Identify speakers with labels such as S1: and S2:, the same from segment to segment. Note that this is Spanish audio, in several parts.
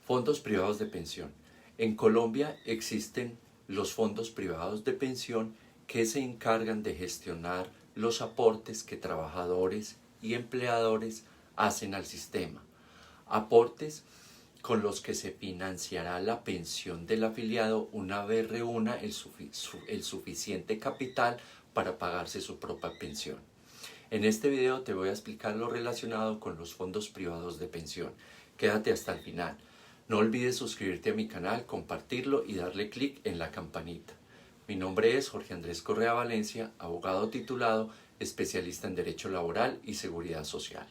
S1: Fondos privados de pensión. En Colombia existen los fondos privados de pensión que se encargan de gestionar los aportes que trabajadores y empleadores hacen al sistema. Aportes con los que se financiará la pensión del afiliado una vez reúna el suficiente capital para pagarse su propia pensión. En este video te voy a explicar lo relacionado con los fondos privados de pensión. Quédate hasta el final. No olvides suscribirte a mi canal, compartirlo y darle clic en la campanita. Mi nombre es Jorge Andrés Correa Valencia, abogado titulado, especialista en Derecho Laboral y Seguridad Social.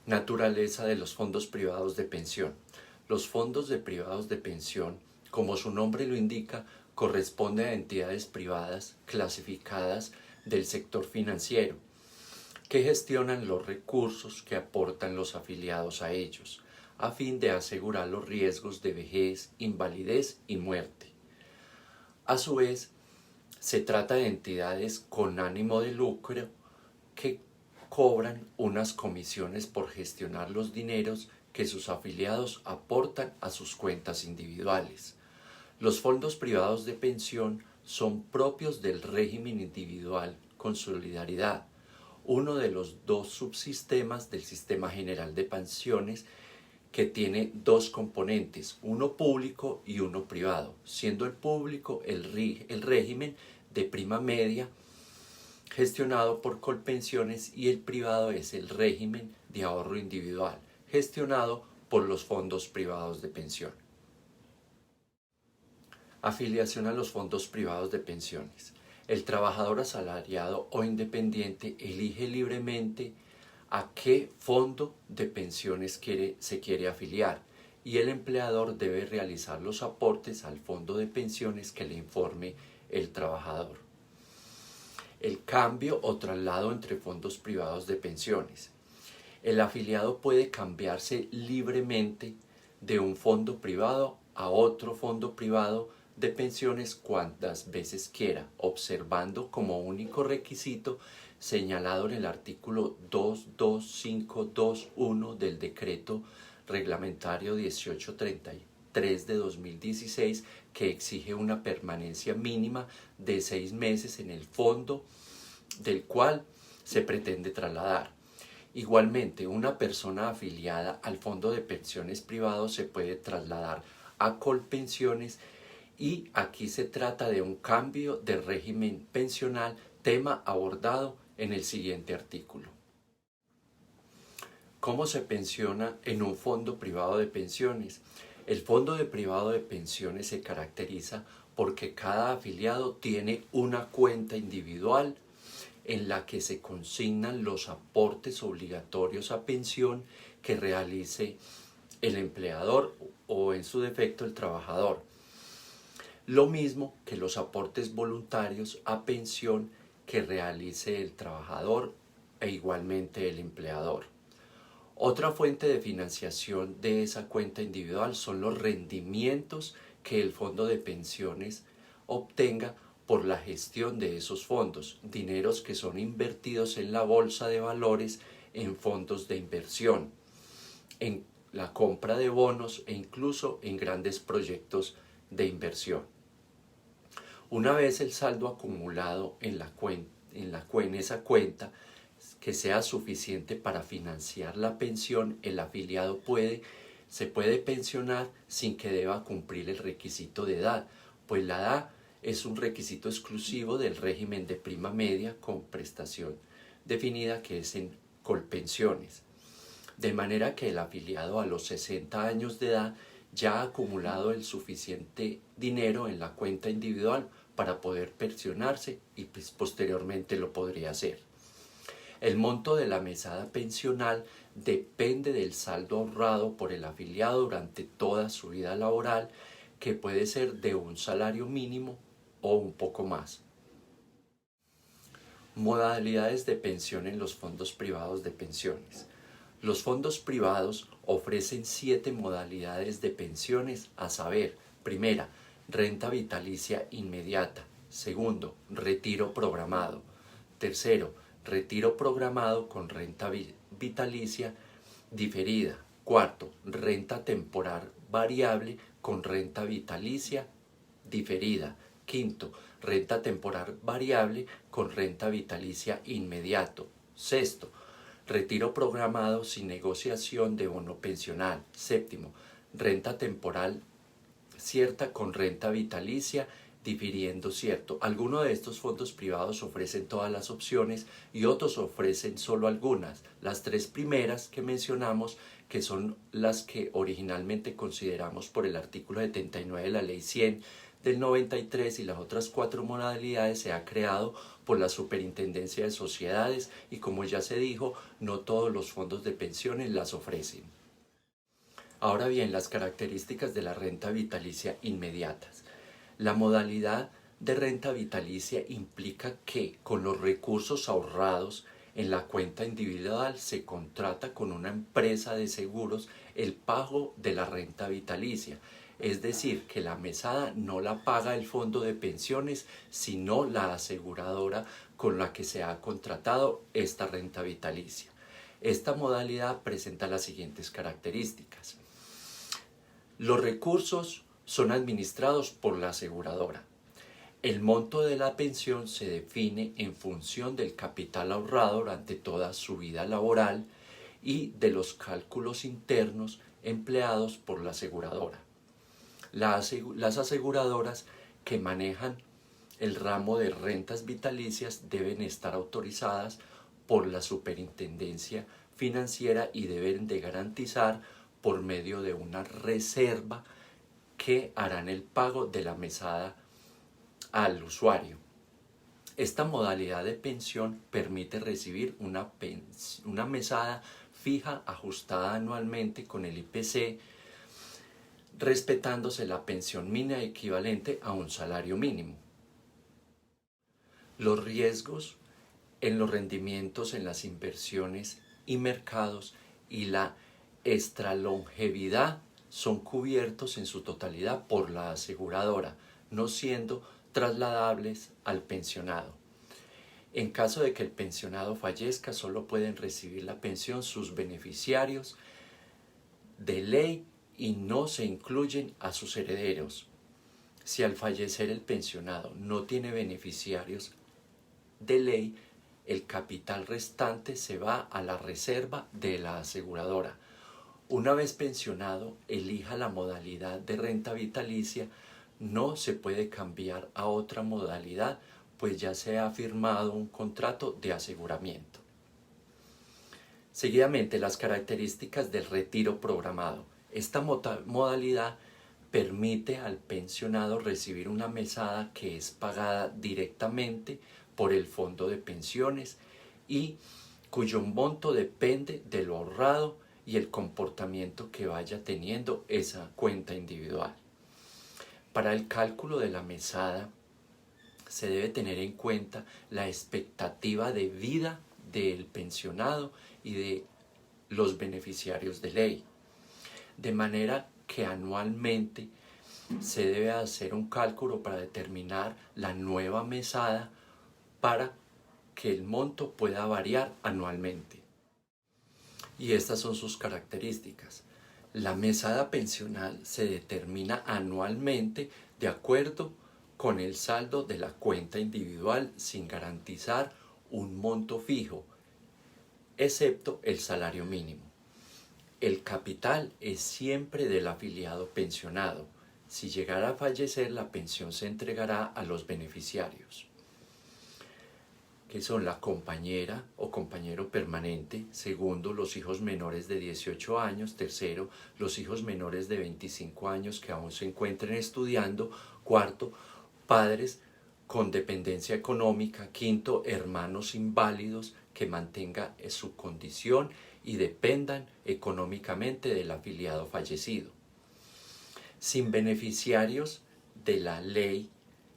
S1: Naturaleza de los fondos privados de pensión. Los fondos privados de pensión, como su nombre lo indica, corresponden a entidades privadas clasificadas del sector financiero, que gestionan los recursos que aportan los afiliados a ellos, a fin de asegurar los riesgos de vejez, invalidez y muerte. A su vez, se trata de entidades con ánimo de lucro que cobran unas comisiones por gestionar los dineros que sus afiliados aportan a sus cuentas individuales. Los fondos privados de pensión son propios del régimen individual con solidaridad, uno de los dos subsistemas del Sistema General de Pensiones que tiene dos componentes, uno público y uno privado, siendo el público el régimen de prima media gestionado por Colpensiones y el privado es el régimen de ahorro individual gestionado por los fondos privados de pensión. Afiliación a los fondos privados de pensiones. El trabajador asalariado o independiente elige libremente a qué fondo de pensiones se quiere afiliar y el empleador debe realizar los aportes al fondo de pensiones que le informe el trabajador. El cambio o traslado entre fondos privados de pensiones. El afiliado puede cambiarse libremente de un fondo privado a otro fondo privado de pensiones cuantas veces quiera, observando como único requisito señalado en el artículo 22521 del Decreto Reglamentario 1833 de 2016, que exige una permanencia mínima de 6 meses en el fondo del cual se pretende trasladar. Igualmente, una persona afiliada al fondo de pensiones privado se puede trasladar a Colpensiones y aquí se trata de un cambio de régimen pensional, tema abordado en el siguiente artículo. ¿Cómo se pensiona en un fondo privado de pensiones? El fondo privado de pensiones se caracteriza porque cada afiliado tiene una cuenta individual en la que se consignan los aportes obligatorios a pensión que realice el empleador o en su defecto el trabajador. Lo mismo que los aportes voluntarios a pensión que realice el trabajador e igualmente el empleador. Otra fuente de financiación de esa cuenta individual son los rendimientos que el fondo de pensiones obtenga por la gestión de esos fondos, dineros que son invertidos en la bolsa de valores, en fondos de inversión, en la compra de bonos e incluso en grandes proyectos de inversión. Una vez el saldo acumulado en esa cuenta que sea suficiente para financiar la pensión, el afiliado se puede pensionar sin que deba cumplir el requisito de edad, pues la edad es un requisito exclusivo del régimen de prima media con prestación definida que es en Colpensiones. De manera que el afiliado a los 60 años de edad ya ha acumulado el suficiente dinero en la cuenta individual para poder pensionarse y posteriormente lo podría hacer. El monto de la mesada pensional depende del saldo ahorrado por el afiliado durante toda su vida laboral, que puede ser de un salario mínimo o un poco más. Modalidades de pensión en los fondos privados de pensiones. Los fondos privados ofrecen 7 modalidades de pensiones, a saber, primera, renta vitalicia inmediata. Segundo, retiro programado. Tercero, retiro programado con renta vitalicia diferida. Cuarto, renta temporal variable con renta vitalicia diferida. Quinto, renta temporal variable con renta vitalicia inmediato. Sexto, retiro programado sin negociación de bono pensional. Séptimo, renta temporal cierta con renta vitalicia difiriendo cierto. Algunos de estos fondos privados ofrecen todas las opciones y otros ofrecen solo algunas. Las 3 primeras que mencionamos, que son las que originalmente consideramos por el artículo 79 de la Ley 100 del 93, y las otras 4 modalidades se ha creado por la Superintendencia de Sociedades y, como ya se dijo, no todos los fondos de pensiones las ofrecen. Ahora bien, las características de la renta vitalicia inmediatas. La modalidad de renta vitalicia implica que con los recursos ahorrados en la cuenta individual se contrata con una empresa de seguros el pago de la renta vitalicia. Es decir, que la mesada no la paga el fondo de pensiones, sino la aseguradora con la que se ha contratado esta renta vitalicia. Esta modalidad presenta las siguientes características. Los recursos son administrados por la aseguradora. El monto de la pensión se define en función del capital ahorrado durante toda su vida laboral y de los cálculos internos empleados por la aseguradora. Las aseguradoras que manejan el ramo de rentas vitalicias deben estar autorizadas por la Superintendencia Financiera y deben de garantizar por medio de una reserva que harán el pago de la mesada al usuario. Esta modalidad de pensión permite recibir una mesada fija ajustada anualmente con el IPC, respetándose la pensión mínima equivalente a un salario mínimo. Los riesgos en los rendimientos en las inversiones y mercados y la extralongevidad son cubiertos en su totalidad por la aseguradora, no siendo trasladables al pensionado. En caso de que el pensionado fallezca, solo pueden recibir la pensión sus beneficiarios de ley y no se incluyen a sus herederos. Si al fallecer el pensionado no tiene beneficiarios de ley, el capital restante se va a la reserva de la aseguradora. Una vez pensionado, elija la modalidad de renta vitalicia, no se puede cambiar a otra modalidad, pues ya se ha firmado un contrato de aseguramiento. Seguidamente, las características del retiro programado. Esta modalidad permite al pensionado recibir una mesada que es pagada directamente por el fondo de pensiones y cuyo monto depende de lo ahorrado y el comportamiento que vaya teniendo esa cuenta individual. Para el cálculo de la mesada se debe tener en cuenta la expectativa de vida del pensionado y de los beneficiarios de ley, de manera que anualmente se debe hacer un cálculo para determinar la nueva mesada para que el monto pueda variar anualmente. Y estas son sus características. La mesada pensional se determina anualmente de acuerdo con el saldo de la cuenta individual sin garantizar un monto fijo, excepto el salario mínimo. El capital es siempre del afiliado pensionado. Si llegara a fallecer, la pensión se entregará a los beneficiarios, que son la compañera o compañero permanente. Segundo, los hijos menores de 18 años. Tercero, los hijos menores de 25 años que aún se encuentren estudiando. Cuarto, padres con dependencia económica. Quinto, hermanos inválidos que mantengan su condición y dependan económicamente del afiliado fallecido. Sin beneficiarios de la ley,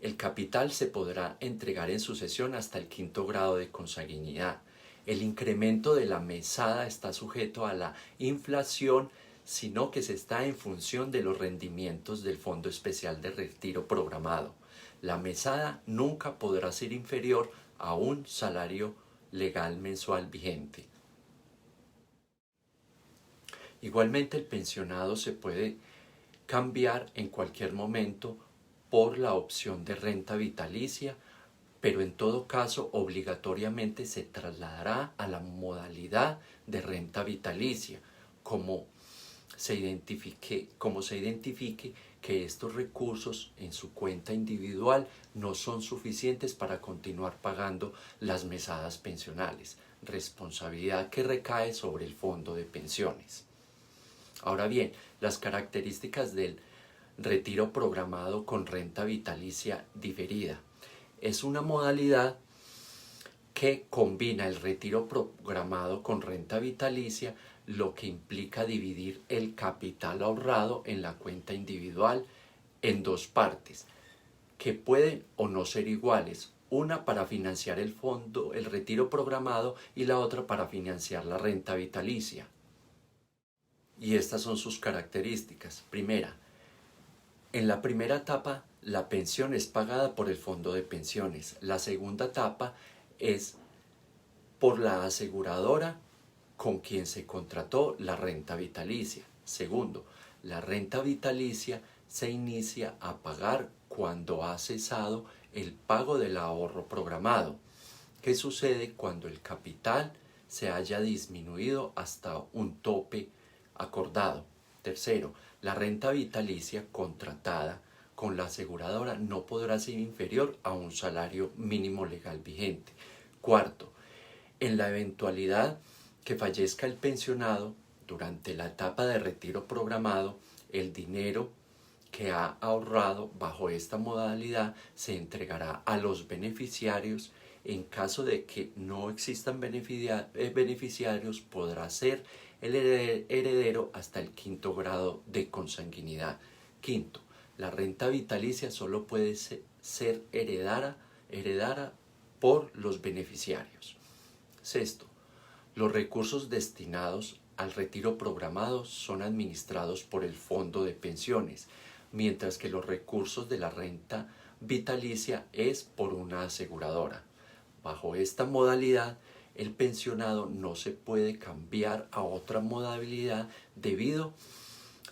S1: el capital se podrá entregar en sucesión hasta el 5.º grado de consanguinidad. El incremento de la mesada está sujeto a la inflación, sino que se está en función de los rendimientos del Fondo Especial de Retiro Programado. La mesada nunca podrá ser inferior a un salario legal mensual vigente. Igualmente, el pensionado se puede cambiar en cualquier momento por la opción de renta vitalicia, pero en todo caso obligatoriamente se trasladará a la modalidad de renta vitalicia, como se identifique que estos recursos en su cuenta individual no son suficientes para continuar pagando las mesadas pensionales, responsabilidad que recae sobre el fondo de pensiones. Ahora bien, las características del retiro programado con renta vitalicia diferida. Es una modalidad que combina el retiro programado con renta vitalicia, lo que implica dividir el capital ahorrado en la cuenta individual en dos partes, que pueden o no ser iguales, una para financiar el retiro programado, y la otra para financiar la renta vitalicia. Y estas son sus características. Primera, en la primera etapa la pensión es pagada por el fondo de pensiones. La segunda etapa es por la aseguradora con quien se contrató la renta vitalicia. Segundo, la renta vitalicia se inicia a pagar cuando ha cesado el pago del ahorro programado. ¿Qué sucede cuando el capital se haya disminuido hasta un tope acordado? Tercero, la renta vitalicia contratada con la aseguradora no podrá ser inferior a un salario mínimo legal vigente. Cuarto, en la eventualidad que fallezca el pensionado durante la etapa de retiro programado, el dinero que ha ahorrado bajo esta modalidad se entregará a los beneficiarios. En caso de que no existan beneficiarios, podrá ser el heredero hasta el quinto grado de consanguinidad. Quinto, la renta vitalicia solo puede ser heredada por los beneficiarios. Sexto, los recursos destinados al retiro programado son administrados por el fondo de pensiones, mientras que los recursos de la renta vitalicia es por una aseguradora. Bajo esta modalidad, el pensionado no se puede cambiar a otra modalidad debido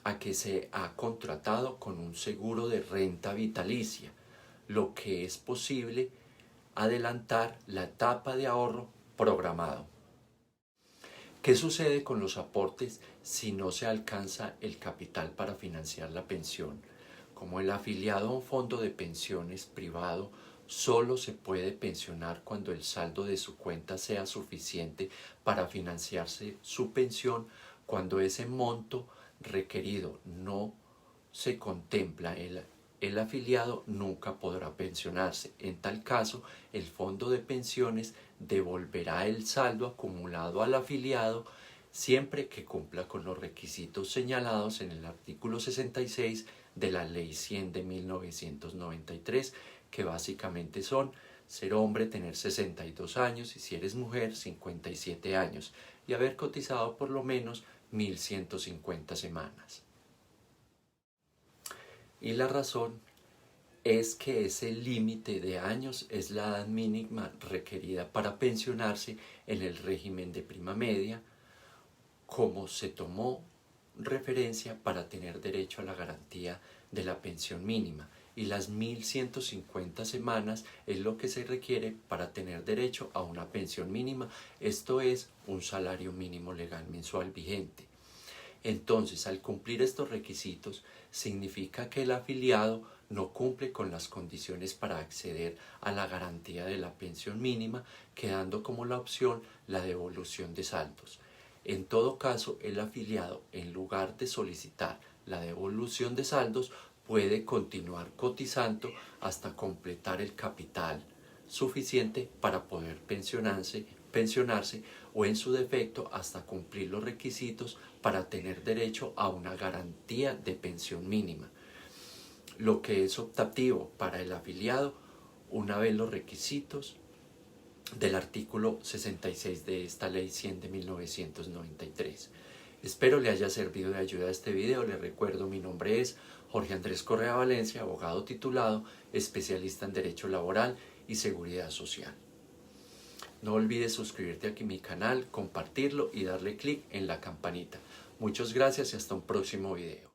S1: a que se ha contratado con un seguro de renta vitalicia, lo que es posible adelantar la etapa de ahorro programado. ¿Qué sucede con los aportes si no se alcanza el capital para financiar la pensión? Como el afiliado a un fondo de pensiones privado solo se puede pensionar cuando el saldo de su cuenta sea suficiente para financiarse su pensión. Cuando ese monto requerido no se contempla, el afiliado nunca podrá pensionarse. En tal caso, el fondo de pensiones devolverá el saldo acumulado al afiliado siempre que cumpla con los requisitos señalados en el artículo 66 de la Ley 100 de 1993, que básicamente son: ser hombre, tener 62 años, y si eres mujer, 57 años, y haber cotizado por lo menos 1.150 semanas. Y la razón es que ese límite de años es la edad mínima requerida para pensionarse en el régimen de prima media, como se tomó referencia para tener derecho a la garantía de la pensión mínima, y las 1.150 semanas es lo que se requiere para tener derecho a una pensión mínima, esto es un salario mínimo legal mensual vigente. Entonces, al cumplir estos requisitos, significa que el afiliado no cumple con las condiciones para acceder a la garantía de la pensión mínima, quedando como la opción la devolución de saldos. En todo caso, el afiliado, en lugar de solicitar la devolución de saldos, puede continuar cotizando hasta completar el capital suficiente para poder pensionarse, o en su defecto hasta cumplir los requisitos para tener derecho a una garantía de pensión mínima, lo que es optativo para el afiliado una vez los requisitos del artículo 66 de esta ley 100 de 1993. Espero le haya servido de ayuda este video. Les recuerdo, mi nombre es Jorge Andrés Correa Valencia, abogado titulado, especialista en Derecho Laboral y Seguridad Social. No olvides suscribirte aquí a mi canal, compartirlo y darle clic en la campanita. Muchas gracias y hasta un próximo video.